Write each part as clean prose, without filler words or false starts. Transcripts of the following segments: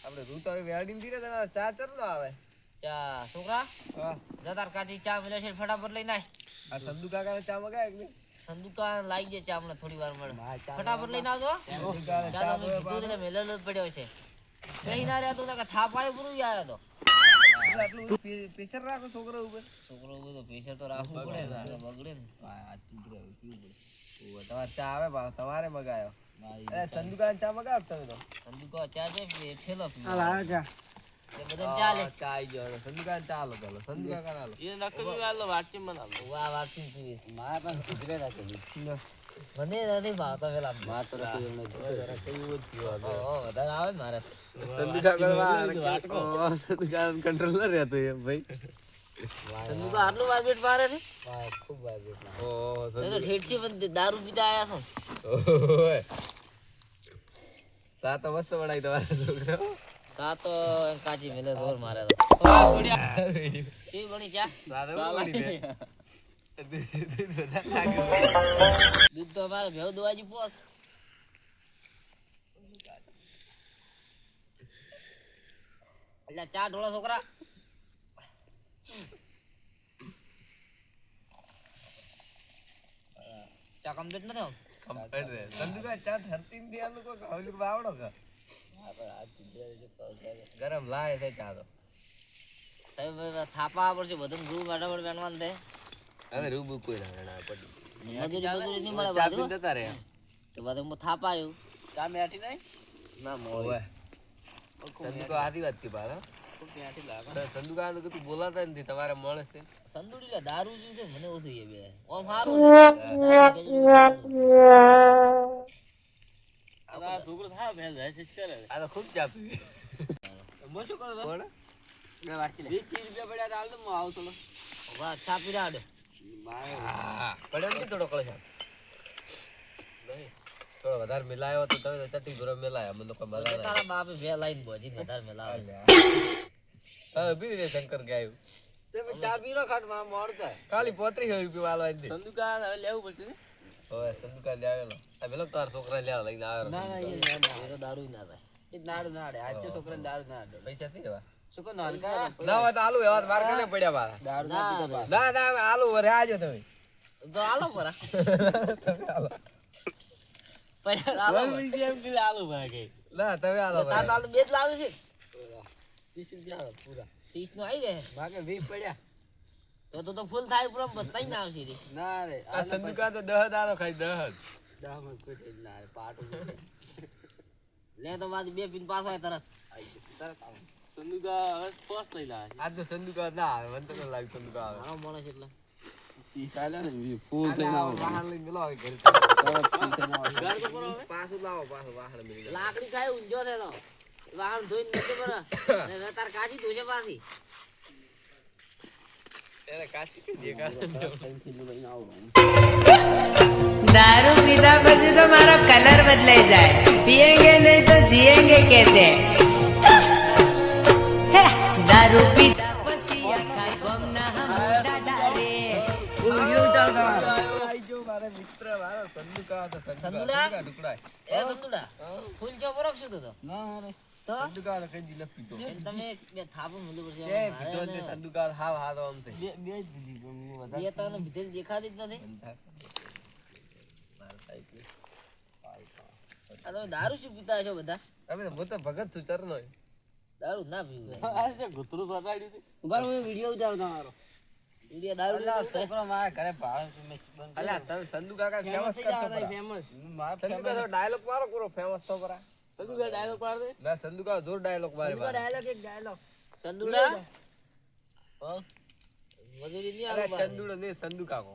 આપણે રૂ તો વેડી દીને તને ચા ચરનો આવે ચા છોકરા હા જતાર કાચી ચા મિલે છે ફટાફટ લઈને આય આ સંદુ કાકા ચા મગાય કે સંદુકા લાઈ જાય ચા મને થોડી વાર મળે ફટાફટ લઈને આવજો ચા તો કીધું ને મેલેલો પડ્યો છે કઈ ના રહ્યા તો કે થાપાય પૂરું આયા તો આટલું પ્રેશર રાખો છોકરા ઉપર તો પ્રેશર તો રાખવું પડે ને બગડે ને આ ચૂતરે પીવું પડે તમારે ચા આવે બા તમારે મગાયો અરે સંદુ કાકા ચા મગાવ તમે તો સંદુકા ચા છે ફેલો પી હાલ આવે ચા એ બધા ચાલે ચા આવી ગયો સંદુ કાકા ચા લો ચાલો સંદુ કાકા હાલો એ નકમી વાલો વાટકી બનાવો વાહ વાટકી પીવે મારા પાસે સુધરે રાખે મને નથી ભાવતો પેલા માર તો રાખી એમને જરા કેવું પીવા ઓ વધારે આવે મારે સંદુ કાકા સંદુ કાકા કંટ્રોલ ન રહેતો એ ભાઈ સંદુ તો આટલું વાગેટ મારે છે વાહ ખૂબ વાગેટ ઓ તો ઠેઠથી પણ દારૂ પીતા આયા છો ઓય સાત વસ્ત વડાઈ તમારા છોકરા સાત કાચી મેલે જોર મારે તો કેવી બની ચા દૂધ તો અમારે ભેવ દવાજી પોસ એટલે ચા ઢોળો છોકરા ચા કમ્પ્લીટ નથી કમ્પ્લીટ રે સંદુકા ચા ધરતી ની આલુ કો હવલી બાવડો કા ગરમ લાય છે ચા તો તમે થાપા પડશે બધું રૂ ગાડા પર બેનવાન દે હવે રૂબુ કોઈ ના પડી મજૂરી નહીં મળે ચા બાજુ પીને જતા રે તો બધું હું થાપા આવ્યું ચા મેઠી નહીં ના મોય સંદુકા આધી વાત કી બાર ખૂબ મેઠી લાગે સંદુકા તો તું બોલાતા નથી તમારે માણસ છે સંદુડી લે દારૂ પીવું છે મને ઓછું એ બે ઓમ હારું આ છોકરો થા બે જાય કરે આ તો ખૂબ ચા પીવે મો શું કરો કોણ બે વાટકી લે 20 રૂપિયા પડ્યા તો હાલ તો હું આવું થોડો વાહ ચા પી રાડે પડ્યો નથી થોડો કળશ નહીં થોડો વધારે મિલાયો તો તમે ચટી ગુરો મિલાયા મને કોઈ મજા ના તારા બાપે બે લાઈન બોજી વધારે મેલાવે હા બી રે શંકર ગાયું તે ચા પીરો ખાટ માં મોડતા ખાલી 35 રૂપિયા વાળો આવી દે સંદુકા હવે લેવું પડશે ને ઓય સંદુકા લે આવેલો આ પેલો તાર છોકરા લે લઈને આવ્યો ના એ દારૂ ના થાય એ નાડ નાડે આચે છોકરાને દારૂ ના આડે પૈસા થી એવા છોકરો નાલકા ના હોય તો આલુ એવા માર કને પડ્યા બારા દારૂ ના દીધા ના ના આલુ વરે આજો તમે તો આલો પરા પડ્યા આલો એમ કે આલો ભાગે ના તમે આલો તાર તાલ બે જ લાવે છે 30 રૂપિયા પૂરા 30 નો આવી રહે ભાગે 20 પડ્યા તો ફૂલ થાય પૂરા બતાઈ ના આવશે રે ના રે આ સંદુકા તો 10 દારો ખાઈ 10 માં કોઈ ના રે પાટો લે તો બાદ બે પિન પાસ હોય તરત સંદુકા હવે પોસ્ટ લઈ લાવે આ તો સંદુકા ના આવે મને તો લાગે સંદુકા આવે મારો માણસ એટલે ચાલે ને ફૂલ થઈને આવો વાહન લઈને ગલો આવે ઘરે ઘર તો પર હવે પાછું લાવો પાછું વાહન લઈને લાકડી ખાય ઊંજો થે તો વાહન ધોઈને નીચે પર ને તાર કાજી ધોશે પાછી એને કાચી કે દેખા दारू पीता પછી તો મારો કલર બદલાઈ જાય पिएंगे नहीं तो जिएंगे कैसे दारू पीता પછી આખા ગમના હમ દાદારે ઉયું ચાલ તમારો આઈ જો મારા મિત્ર મારા સંદુકા તો સંદુલા? ટુકડા એ સંતુડા ફૂલ જો બરફ શું તો ના રે તો સંદુકા તો કઈ લખ પીતો તમે બે થાપો મુંદુ પડશે એ પીતો ને સંદુકા હાવ હાવ આમ થઈ બે જ દીધી પણ વધારે એ તો ભીતર દેખાતી જ નથી આ તમે દારૂ શું પીતા છો બધા અમે હું તો ભગત છું ચરનો દારૂ ના પીવું ગુતરું ફટાડ્યું છે ઉભા હું વિડિયો ઉતારો તમારો વિડિયો દારૂ છોકરો મારા ઘરે ભાવ અલ્યા તમે સંદુ કાકા ફેમસ કરશો ફેમસ સંદુ કાકા ડાયલોગ મારો પૂરો ફેમસ તો પરા સંદુડા ડાયલોગ પાડ દે ના સંદુ કાકા જોર ડાયલોગ મારે ડાયલોગ એક ડાયલોગ ચંદુડા મજૂરી ની અરે આલો ચંદુડો ને સંદુ કાકો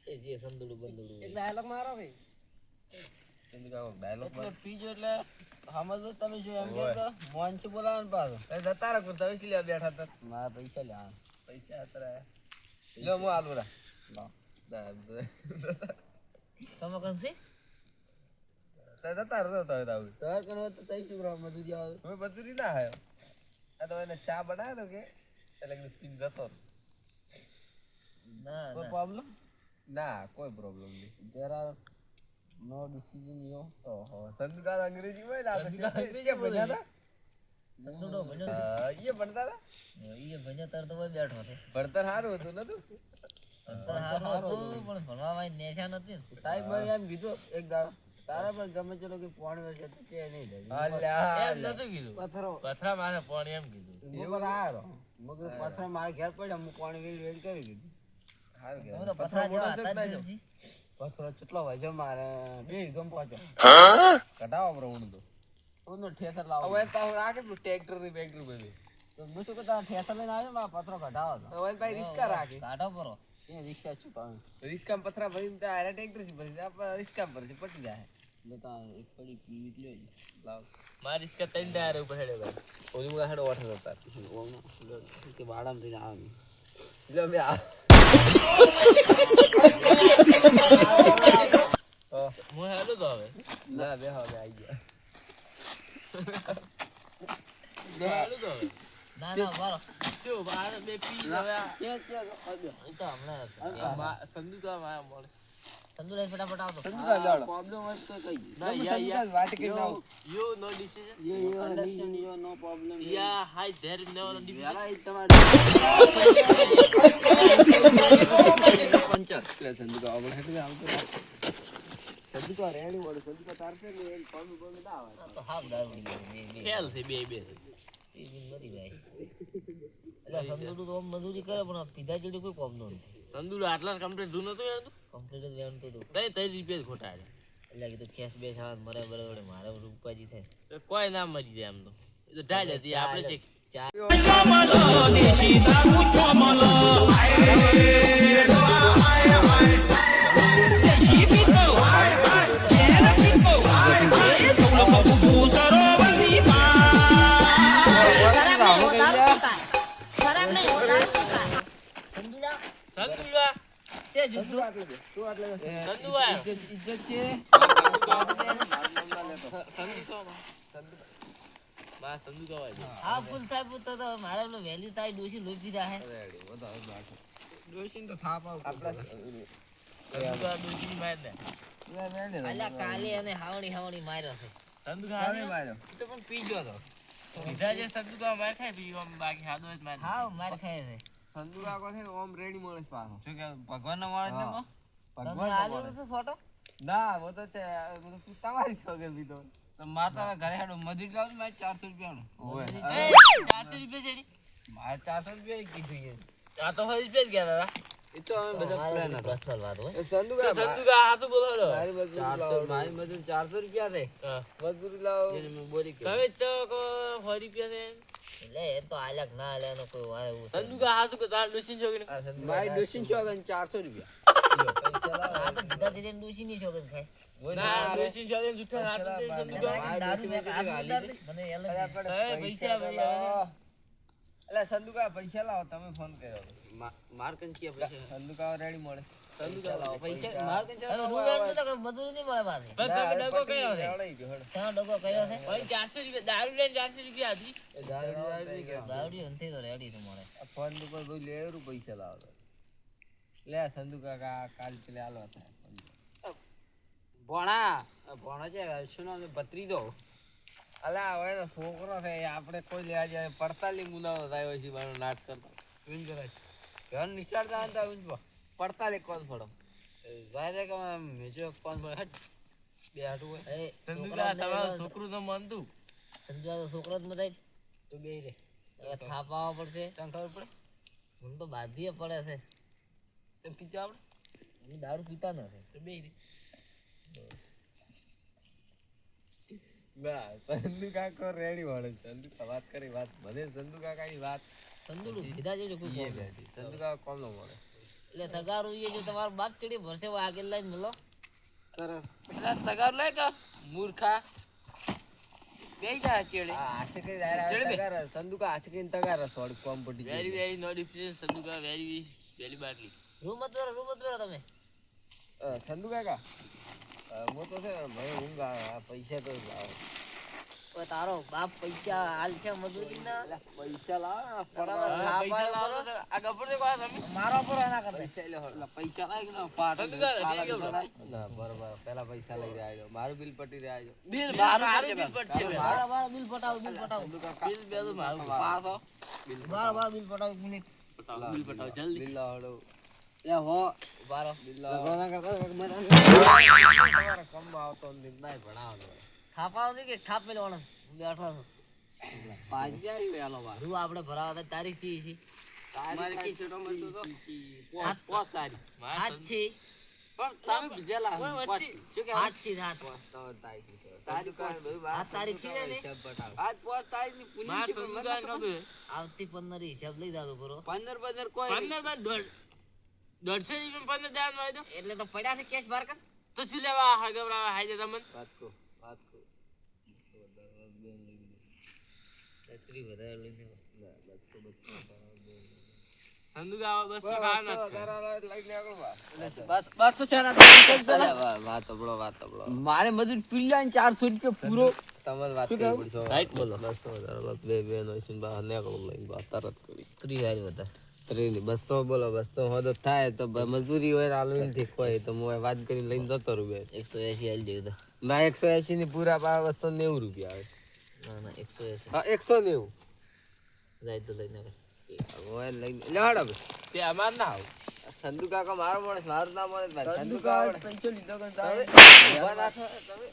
એ જે સંદુડું બંદુડું એક ડાયલોગ મારો ભાઈ સંદુ કાકો ડાયલોગ એટલે પીજો એટલે સમજો તમે જો એમ કે તો મોનથી બોલાવવાનું પાછો એ જતા રહો તમે સિલિયા બેઠા હતા મારા પૈસા લે પૈસા હતા લો મો આલુ રા તમે કંસી તે જતા રહો તો તાવ તાર કરો તો તઈ ચુરા મજૂરી આવે હવે બદરી ના આયો આ તો એને ચા બનાવ્યો કે એટલે કે પીન જતો ના કોઈ પ્રોબ્લેમ ના કોઈ પ્રોબ્લેમ નહીં જરા નો ડિસિઝન યો ઓહો સંદુકાર અંગ્રેજી માં ના અંગ્રેજી બોલ્યા હતા સંદુડો ભણ્યો એ ભણતા હતા ઈ ભણ્યો તાર તો ભાઈ બેઠો છે ભણતર સારું હતું નતું ભણતર હારું હતું પણ ભણવામાં નેશા નથી ને. સાહેબ મને એમ કીધું એક દાડો તારા પણ ગમે ચલો કે પાણી વર્ષે તો છે નહીં એમ નતું કીધું પથરો પથરા મારે પાણી એમ કીધું એવું હારો મગર પથરો મારે ઘેર પડ્યા હું પાણી વેલ કરી દીધું હારું તમે તો પથરા જેવા હતા જ નથી. પથરો કેટલો વાગ્યો મારે 2 ગમ પહોંચો કઢાવો પ્રવણ તો ઓનો ઠેસર લાવો હવે પાછું રાખે ટ્રેક્ટર ની બેક્ટર બધી તો હું શું કહેતા ઠેસર લઈને આવ્યો મારા પથરો કઢાવો તો હવે ભાઈ રિસ્કા રાખે કાઢો પરો એ રિક્ષા છું પાછું રિસ્કામાં પથરા ભરીને તો આરે ટ્રેક્ટર થી ભરી આપણે રિસ્કામાં ભરી પટી જાય લેતા એક પડી પીવી લ્યો લાવ મારી ઇસકા 3 ટાયર ઉપર હેડે ભાઈ ઓલી મુગા હેડો 8000 ઓનો કે બાડામ થઈને આવે એટલે મે આ હું હેડો તો હવે ના બે હવે આવી ગયા હેડો તો હવે ના ના બારો શું બાર બે પી હવે એ તો હમણાં સંદુકા માં મળે સંદુરા ફટાફટ આવતો સંદુકા જાડો પ્રોબ્લેમ હોય તો કઈ ના યા વાટ કે ના you no decision you understand you no problem yeah hi there is no decision puncture એટલે સંદુકા આપણે હેડે આવતો સંદુકા રેડી વડે સંદુકા તારશે ને એક પામી પામી ના આવે તો હાફ દારૂ ડી ખેલ છે બે બે એ દિન મરી જાય એટલે સંદુડું તો મજૂરી કરે પણ પીધા જેડી કોઈ કોમ નથી સંદુડું આટલા કમ્પ્લીટ ધૂ નતું યાર કમ્પ્લીટ જ વેણ તો તઈ રૂપિયા ખોટા એટલે કીધું કેશ બે સાત મરે બરાબર મારે ઉપાજી થાય કોઈ ના મરી જાય આમ તો એ તો ઢાળ હતી આપણે છે ચાર સંદુડા તે જુદુ તું આટલે સંદુડા ઇજ્જત છે હા ફૂલ થાય પૂત તો મારે પેલો વેલી થાય ડોસી લોહી પીધા હે રેડી વધારે બાકી ડોશીન તો થાપ આવ આપડા સંદુડા ડોસી માર દે અલ્યા કાલે અને હાવણી માર્યો છે સંદુડા કાલે માર્યો તો પણ પી ગયો તો પીધા જે સંદુડા માર ખાય પીવા બાકી હાદો જ માર હા માર ખાય છે સંદુકા કો છે ઓમ રેડી મળે પાછો શું કે ભગવાન નો માણસ ને કો ભગવાન આલુ તો છોટો ના વો તો છે વો તો તમારી સોગે બીતો તો માતા ઘરે હેડો મજૂરી લાવ મારે 400 રૂપિયા નો ઓય 400 રૂપિયા જેડી મારે 400 રૂપિયા કીધું છે આ તો હોય રૂપિયા જ ગયા દાદા એ તો અમે બધા પ્લાન હતા પર્સનલ વાત હોય સંદુકા સંદુકા હાસુ બોલો મારી મજૂર 400 રૂપિયા રે મજૂરી લાવ હું બોલી કે હવે તો 100 રૂપિયા છે લે એ તો આલક ના આલે નો કોઈ વારે સંદુકા હાસુ કે તાર ડોસીન જોગીને મારી ડોશીન ચોગન 400 રૂપિયા આ તો દીધા દીધે ડોસી ની જોગન ખાય ના ડોસી જોગન જુઠ્ઠા હાથ દે સંદુકા દારૂ મે મને એલ પૈસા ભાઈ એટલે સંદુકા પૈસા લાવો તમે ફોન કર્યો માર કન કે પૈસા સંદુકા રેડી મળે સંદુકા લાવો પૈસા માર કન ચાલો રૂમ તો મજૂરી નહીં મળે પાછી બસ ડગો કર્યો છે ચાલો ડગો કર્યો છે ભાઈ 400 રૂપિયા દારૂ લઈને 400 રૂપિયા હતી એ દારૂ અંતે તો રેડી છે મળે ફોન ઉપર બોલ લેરું પૈસા લાવો લે સંદુકા કાલ પેલે આલો હતા ભણા છે સુનો બત્રી દો અલા હવે તો છોકરો છે આપણે કોઈ લેવા જાય પડતાલી મુનાનો થાય છે મારો નાટ કરતો વિન કરાય ઘર નિશાળતા હતા વિન પડતાલી કોણ ફળો ભાઈ કે મેજો કોણ ફળો હટ બે હાટું હોય એ સંદુકા તમારો છોકરો તો મનતું સંદુકા તો છોકરો જ મદાય તો બે રે થાપાવા પડશે તને ખબર પડે મને તો બાધીએ પડે છે તે પીતા આપણે હું દારૂ પીતા નથી તો બે રે ના સંદુકા કો રેડી વાળે સંદુકા વાત કરી વાત મને સંદુકા કાની વાત સંદુડું કીધા જેજો કોઈ એ બેઠી સંદુકા કોમ નો મળે એટલે તગારું એ જો તમારો બાપ ચડી ભરશે આગળ લઈને મળો સરસ પેલા તગાર લે કે મૂર્ખા બે જા ચેડે આછે કે તગાર સંદુકા આછે કે તગાર સોડ કોમ પડી વેરી વેરી નો ડિફરન્સ સંદુકા વેરી વેરી બાટલી રૂમ જ તમે સંદુકા કા મો તો છે ભાઈ ઊંઘ આવે પૈસા તો લાવો હવે તારો બાપ પૈસા હાલ છે મજૂરીના એટલે પૈસા લાવો તમારે થાપા ઉપર આ ગબ્બર દેખો આ તમે મારા ઉપર ના કરે પૈસા લાગે ને પાટો સંદુકા ના બરોબર પેલા પૈસા લઈ જાય મારું બિલ પટી જાય બિલ મારું બિલ પડશે મારા બિલ પટાવ બિલ બેલું મારું પાસો મારા બિલ પટાવ એક મિનિટ બિલ પટાવ જલ્દી બિલ લાવડો બારો બિલ લાવો તમારે કમ આવતો નથી નહીં ભણાવવાનો થાપા આવતી કે થાપ મેળવાનો બેઠો છું પાંચ જાય વેલો વાર રૂ આપણે ભરાવા તારીખ થી છે મારે કી છોટો મળતો તો પોસ તારીખ આજ છે પણ તમે બીજેલા શું કે આજ છે આજ તારીખ આ તારીખ છે ને આજ પોસ તારીખ ની પુનિ માર સંદુકા કબે આવતી 15 હિસાબ લઈ જાતો બરો 15 કોઈ 15 બાદ 150 ની 15 દાન હોય તો એટલે તો પડ્યા છે કેશ બાર કર તો શું લેવા હગવરા હાઈ દે તમને વાત કો છત્રી વધારે લઈને સંદુકા બસ બહાર ના બસ તો છે ને વાત તબળો મારે મજૂર પિલ્લા ને 400 રૂપિયા પૂરો તમારે વાત કરી પડશે રાઈટ બોલો 200 બસ બે બે નો છે બહાર નીકળો લઈને વાત તરત કરી 30 હારી વધારે 200 બોલો 200 હોદો થાય તો મજૂરી હોય આલુ નથી કોઈ તો હું વાત કરીને લઈને જતો રૂપિયા 180 હાલ દેવ તો ના 180 ની પૂરા પા 290 રૂપિયા આવે ના 180 હા 190 જાય તો લઈને આવે ઓય લઈને લેવાડો બે તે અમાર ના આવ સંદુ કાકા મારો માણસ મારું નામ મળે ભાઈ સંદુ કાકા પૈસો લીધો કે તમે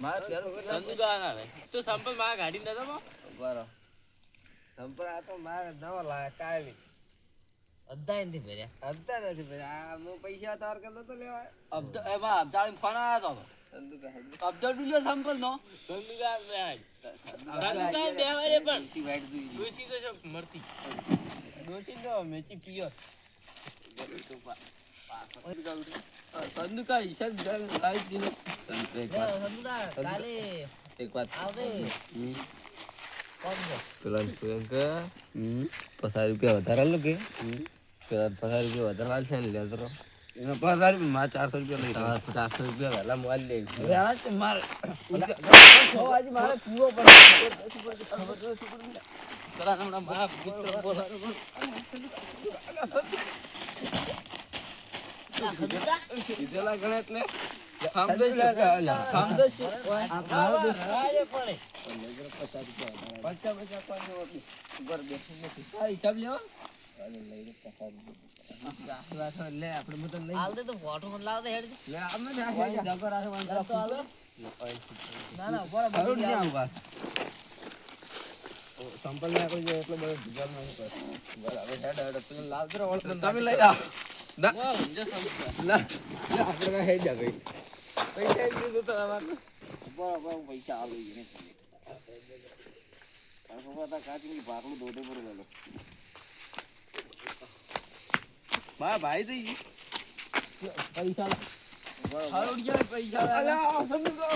માર પેલો સંદુકા ના રે તો સંપલ માં ગાડી નતો બરો સંપરા તો મારે નવો લાયા કાલી અડધા નથી ભર્યા અબતા નથી ભાઈ આ હું પૈસા તાર કરતો તો લેવા અબતા એમાં અબતાળી ફોન આવ્યો તો સંદુ કાકા અબતા ડુલ્યો સંપલ નો સંદુકા સંદુકા દેવા રે પણ દોશી તો છે મરતી દોશી તો મેચી પિયો સંદુ કા હિસાબ લાવી દીધો સંદુદા કાલે એક વાત આવે કોણ છે પેલા પ્રિયંકા 50 રૂપિયા વધારે લો કે પેલા 50 રૂપિયા વધારે લાલ છે ને લે તો એના 50 રૂપિયા માં 400 રૂપિયા લઈ તમારે 50 રૂપિયા વહેલા મોબાઈલ લે હવે આ છે મારે આજે મારે પૂરો પડે તરા હમણાં મારા મિત્ર બોલારો દીધેલા ગણે એટલે હાલ દે તો ફોટો મને લાવ દે હેડ ના ના બરાબર સંપલ ને કોઈ એટલો બધો ભૂગલ નહીં કરે બરાબર હેડ પેલા લાવજો તમે લઈ આવો ના ના આપણે હેડ જા ગઈ પૈસા દીધું તો અમારે બરાબર પૈસા આલી ને પપ્પા કાચી ભાગલું દોડે પર ગયો બા ભાઈ દઈ પૈસા હારું ગયા પૈસા અલા સંદુકા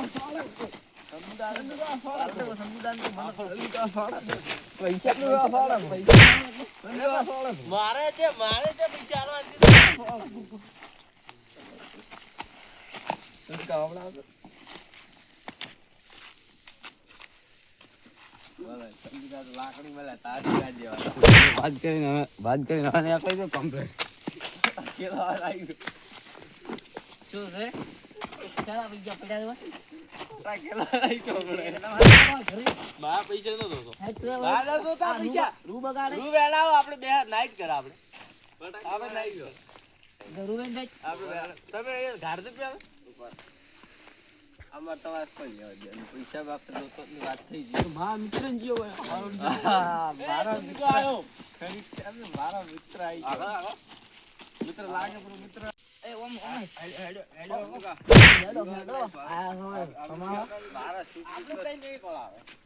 મારે છે પૈસા લાકડી મળે તારી વાત કરીને કમ્પ્લેટ શું છે ચાલા પૈસા પડ્યા મારા પૈસા નો દો રૂ બગાડે રૂ વેણાવો આપણે બે નાઈટ કરા આપણે નાઈટ રૂ વેન જાય આપણે તમે ઘર દે પ્યા અમાર તમારે કોઈ લેવા દે પૈસા બાપ તો વાત થઈ ગઈ મારા મિત્ર ને જીઓ મારા મિત્ર આવ્યો મારા મિત્ર આવી ગયો મિત્ર લાગે પણ મિત્ર એ ઓમ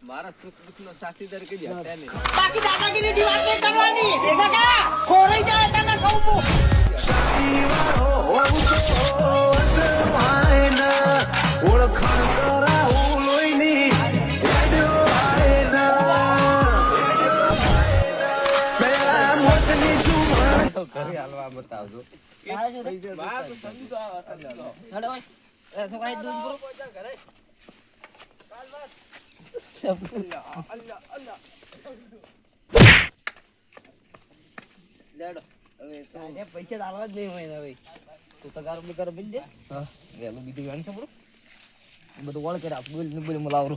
મારા સુખ દુઃખ નો સાથી તરીકે જ હતા ને બાકી દાદાગીરી ની વાત નહીં કરવાની કાકા ખોરાઈ જાય તને કહું ઘરે હાલવા બતાવજો લેડો હવે તો પૈસા આલવા જ નહીં હોય હવે તું તો ગારો બેકાર બિલ દે હા વેલું બીજું જાણી છે બરો બધું વળ કરે બોલ ને બોલ મલાવરો